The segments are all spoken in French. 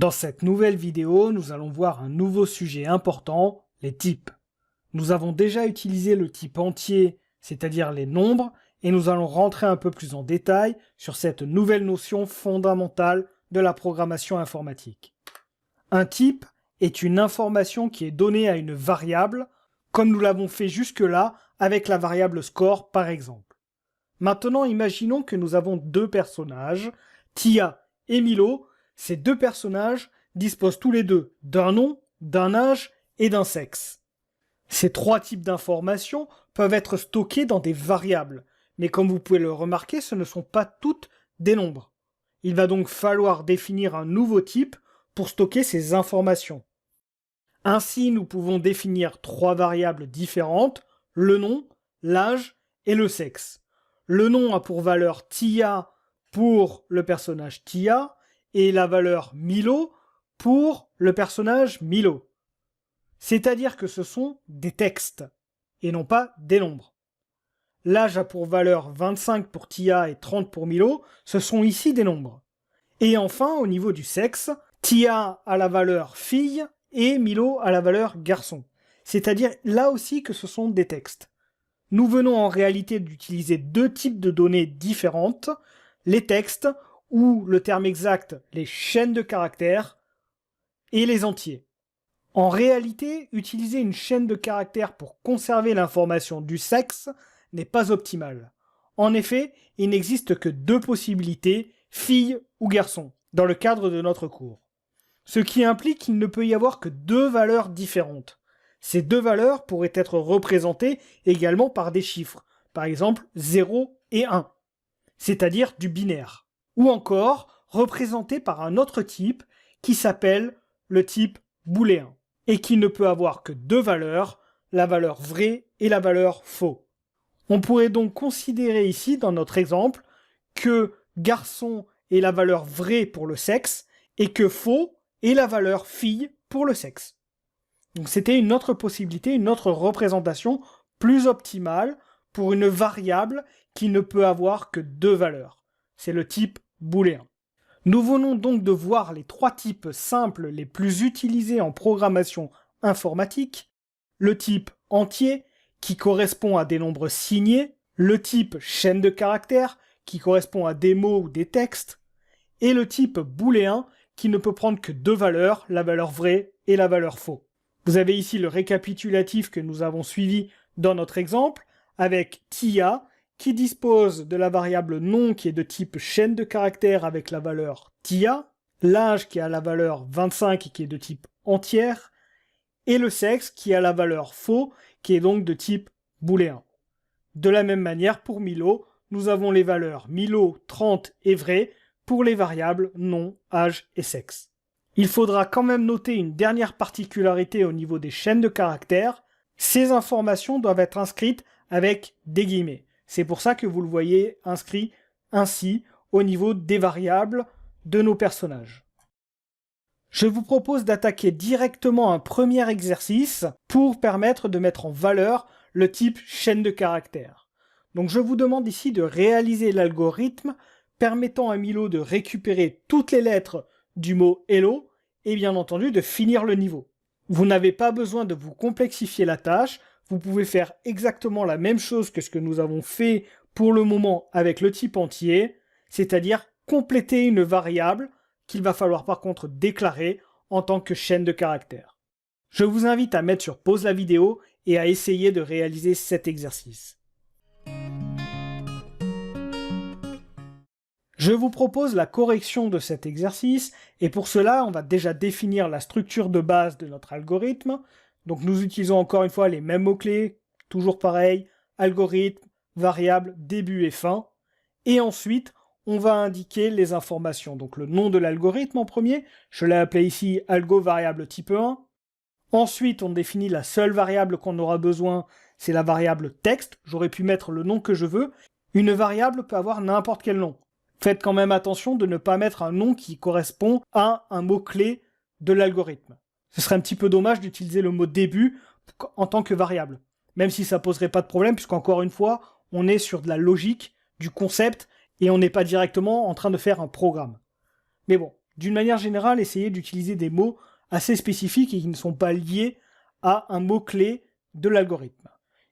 Dans cette nouvelle vidéo, nous allons voir un nouveau sujet important, les types. Nous avons déjà utilisé le type entier, c'est-à-dire les nombres, et nous allons rentrer un peu plus en détail sur cette nouvelle notion fondamentale de la programmation informatique. Un type est une information qui est donnée à une variable, comme nous l'avons fait jusque-là avec la variable score par exemple. Maintenant, imaginons que nous avons deux personnages, Tia et Milo. Ces deux personnages disposent tous les deux d'un nom, d'un âge et d'un sexe. Ces trois types d'informations peuvent être stockées dans des variables, mais comme vous pouvez le remarquer, ce ne sont pas toutes des nombres. Il va donc falloir définir un nouveau type pour stocker ces informations. Ainsi, nous pouvons définir trois variables différentes, le nom, l'âge et le sexe. Le nom a pour valeur Tia pour le personnage Tia, et la valeur Milo pour le personnage Milo. C'est-à-dire que ce sont des textes, et non pas des nombres. L'âge a pour valeur 25 pour Tia et 30 pour Milo, ce sont ici des nombres. Et enfin, au niveau du sexe, Tia a la valeur fille et Milo a la valeur garçon. C'est-à-dire là aussi que ce sont des textes. Nous venons en réalité d'utiliser deux types de données différentes, les textes, ou le terme exact, les chaînes de caractères, et les entiers. En réalité, utiliser une chaîne de caractères pour conserver l'information du sexe n'est pas optimal. En effet, il n'existe que deux possibilités, fille ou garçon, dans le cadre de notre cours. Ce qui implique qu'il ne peut y avoir que deux valeurs différentes. Ces deux valeurs pourraient être représentées également par des chiffres, par exemple 0 et 1, c'est-à-dire du binaire. Ou encore représentées par un autre type qui s'appelle le type booléen, et qui ne peut avoir que deux valeurs, la valeur vrai et la valeur faux. On pourrait donc considérer ici, dans notre exemple, que garçon est la valeur vraie pour le sexe, et que faux est la valeur fille pour le sexe. Donc c'était une autre possibilité, une autre représentation plus optimale pour une variable qui ne peut avoir que deux valeurs. C'est le type booléen. Nous venons donc de voir les trois types simples les plus utilisés en programmation informatique, le type entier, qui correspond à des nombres signés, le type chaîne de caractères, qui correspond à des mots ou des textes, et le type booléen, qui ne peut prendre que deux valeurs, la valeur vraie et la valeur faux. Vous avez ici le récapitulatif que nous avons suivi dans notre exemple, avec Tia, qui dispose de la variable nom qui est de type chaîne de caractères avec la valeur Tia, l'âge qui a la valeur 25 et qui est de type entière, et le sexe qui a la valeur faux qui est donc de type booléen. De la même manière pour Milo, nous avons les valeurs Milo, 30 et vrai pour les variables nom, âge et sexe. Il faudra quand même noter une dernière particularité au niveau des chaînes de caractères, ces informations doivent être inscrites avec des guillemets. C'est pour ça que vous le voyez inscrit ainsi au niveau des variables de nos personnages. Je vous propose d'attaquer directement un premier exercice pour permettre de mettre en valeur le type chaîne de caractères. Donc je vous demande ici de réaliser l'algorithme permettant à Milo de récupérer toutes les lettres du mot hello et bien entendu de finir le niveau. Vous n'avez pas besoin de vous complexifier la tâche. Vous pouvez faire exactement la même chose que ce que nous avons fait pour le moment avec le type entier, c'est-à-dire compléter une variable qu'il va falloir par contre déclarer en tant que chaîne de caractères. Je vous invite à mettre sur pause la vidéo et à essayer de réaliser cet exercice. Je vous propose la correction de cet exercice et pour cela, on va déjà définir la structure de base de notre algorithme. Donc nous utilisons encore une fois les mêmes mots-clés, toujours pareil, algorithme, variable, début et fin. Et ensuite, on va indiquer les informations. Donc le nom de l'algorithme en premier, je l'ai appelé ici algo variable type 1. Ensuite, on définit la seule variable qu'on aura besoin, c'est la variable texte. J'aurais pu mettre le nom que je veux. Une variable peut avoir n'importe quel nom. Faites quand même attention de ne pas mettre un nom qui correspond à un mot-clé de l'algorithme. Ce serait un petit peu dommage d'utiliser le mot début en tant que variable. Même si ça poserait pas de problème, puisqu'encore une fois, on est sur de la logique, du concept, et on n'est pas directement en train de faire un programme. Mais bon, d'une manière générale, essayez d'utiliser des mots assez spécifiques et qui ne sont pas liés à un mot-clé de l'algorithme.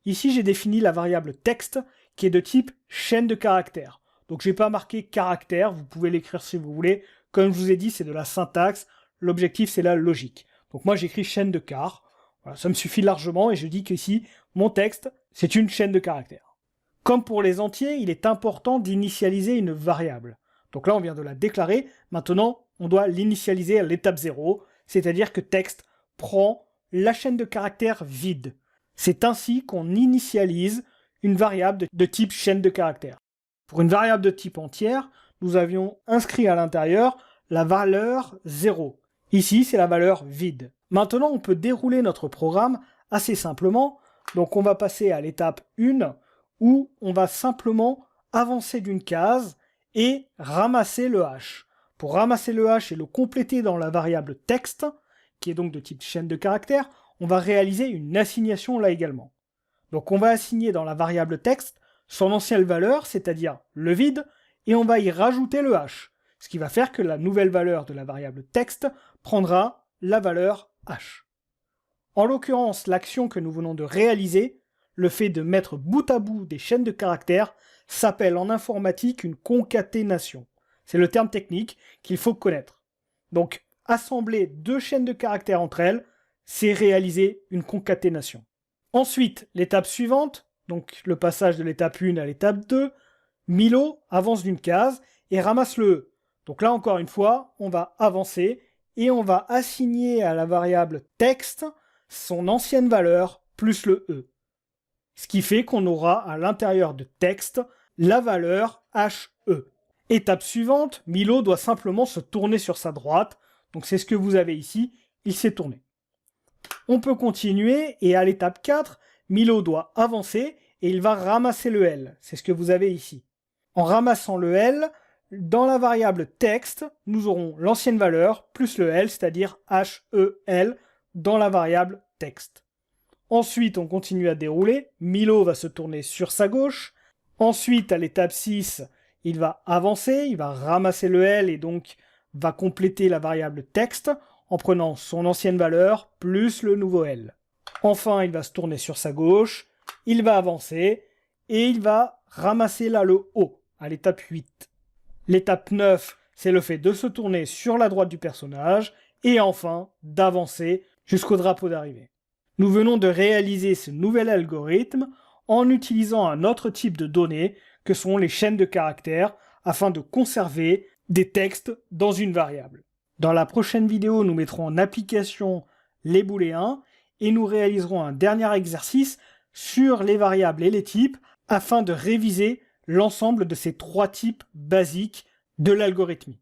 Ici, j'ai défini la variable texte qui est de type chaîne de caractères. Donc, je n'ai pas marqué caractère, vous pouvez l'écrire si vous voulez. Comme je vous ai dit, c'est de la syntaxe. L'objectif, c'est la logique. Donc, moi, j'écris chaîne de car. Voilà, ça me suffit largement et je dis qu'ici, mon texte, c'est une chaîne de caractères. Comme pour les entiers, il est important d'initialiser une variable. Donc là, on vient de la déclarer. Maintenant, on doit l'initialiser à l'étape 0, c'est-à-dire que texte prend la chaîne de caractères vide. C'est ainsi qu'on initialise une variable de type chaîne de caractères. Pour une variable de type entière, nous avions inscrit à l'intérieur la valeur 0. Ici, c'est la valeur vide. Maintenant, on peut dérouler notre programme assez simplement. Donc, on va passer à l'étape 1, où on va simplement avancer d'une case et ramasser le hash. Pour ramasser le hash et le compléter dans la variable texte, qui est donc de type chaîne de caractères, on va réaliser une assignation là également. Donc on va assigner dans la variable texte son ancienne valeur, c'est-à-dire le vide, et on va y rajouter le hash, ce qui va faire que la nouvelle valeur de la variable texte prendra la valeur hash. En l'occurrence, l'action que nous venons de réaliser, le fait de mettre bout à bout des chaînes de caractères, s'appelle en informatique une concaténation. C'est le terme technique qu'il faut connaître. Donc, assembler deux chaînes de caractères entre elles, c'est réaliser une concaténation. Ensuite, l'étape suivante, donc le passage de l'étape 1 à l'étape 2, Milo avance d'une case et ramasse le E. Donc là, encore une fois, on va avancer et on va assigner à la variable texte son ancienne valeur plus le E. Ce qui fait qu'on aura à l'intérieur de texte la valeur HE. Étape suivante, Milo doit simplement se tourner sur sa droite. Donc c'est ce que vous avez ici, il s'est tourné. On peut continuer et à l'étape 4, Milo doit avancer et il va ramasser le L. C'est ce que vous avez ici. En ramassant le L, dans la variable texte, nous aurons l'ancienne valeur plus le L, c'est-à-dire HEL, dans la variable texte. Ensuite, on continue à dérouler. Milo va se tourner sur sa gauche. Ensuite, à l'étape 6, il va avancer, il va ramasser le L et donc va compléter la variable texte en prenant son ancienne valeur plus le nouveau L. Enfin, il va se tourner sur sa gauche, il va avancer et il va ramasser là le O à l'étape 8. L'étape 9, c'est le fait de se tourner sur la droite du personnage et enfin d'avancer jusqu'au drapeau d'arrivée. Nous venons de réaliser ce nouvel algorithme en utilisant un autre type de données que sont les chaînes de caractères afin de conserver des textes dans une variable. Dans la prochaine vidéo, nous mettrons en application les booléens et nous réaliserons un dernier exercice sur les variables et les types afin de réviser l'ensemble de ces trois types basiques de l'algorithmie.